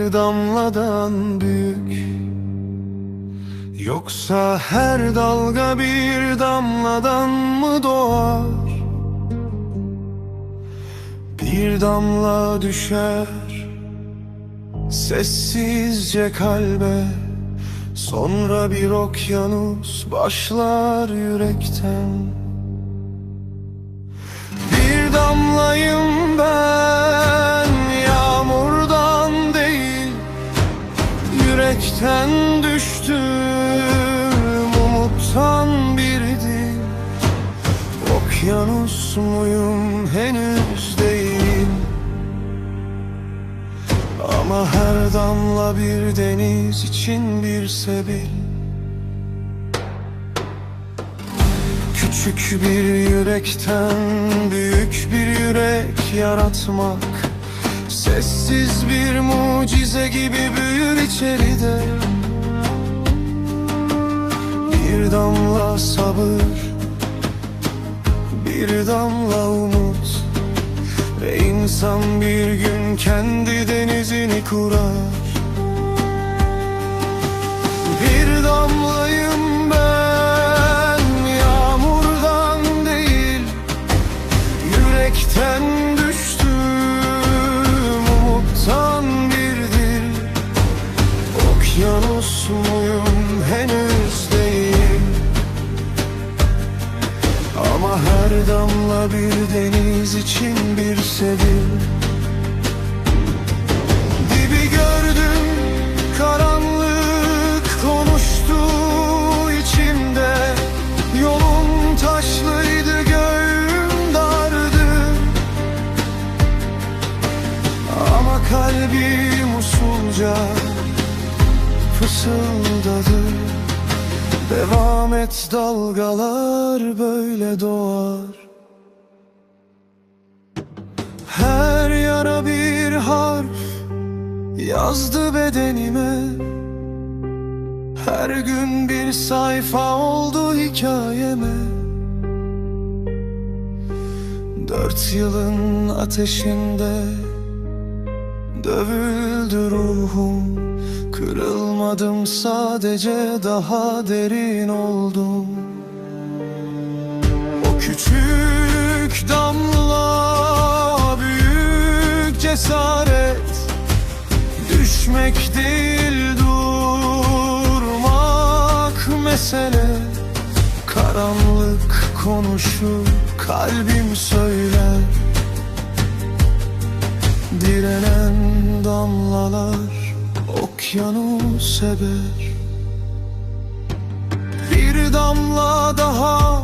bir damladan büyük? Yoksa her dalga bir damladan mı doğar? Bir damla düşer sessizce kalbe, sonra bir okyanus başlar yürekten. Bir damlayım ben, yağmurdan değil, yürekten düştüm, umuttan bir dil. Okyanus muyum henüz değil, ama her damla bir deniz için bir sebil. Küçük bir yürekten büyük bir yürek yaratmak, sessiz bir mucize gibi büyür içeride. Bir damla sabır, bir damla umut, ve insan bir gün kendi denizini kurar. Bir damlayım ben, yağmurdan değil, yürekten düştüm, umuttan bir dil. Okyanus muyum henüz değil, ama her damla bir deniz için bir sebil. Dibi gördüm, karanlık konuştu içimde. Yolum taşlıydı, göğüm dardı, ama kalbim usulca fısıldadı. Devam et, dalgalar böyle doğar. Her yara bir harf yazdı bedenime, her gün bir sayfa oldu hikayeme. 4 yılın ateşinde dövüldü ruhum, kırılmadım, sadece daha derin oldum. O küçük damla büyük cesaret, düşmek değil durmak mesele. Karanlık konuşur, kalbim söyler, direnen damlalar okyanus eber. Bir damla daha,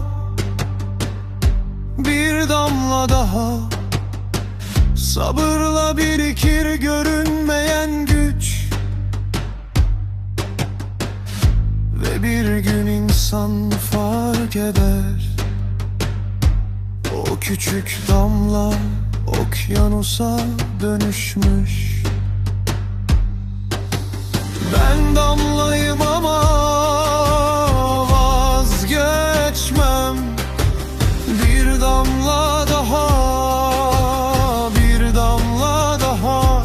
bir damla daha, sabırla birikir görünmeyen güç. Ve bir gün insan fark eder, o küçük damla okyanusa dönüşmüş. Ben damlayım ama vazgeçmem. Bir damla daha, bir damla daha.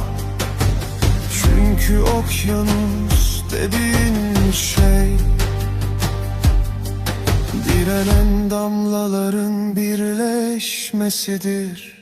Çünkü okyanus dediğin şey, direnen damlaların birleşmesidir.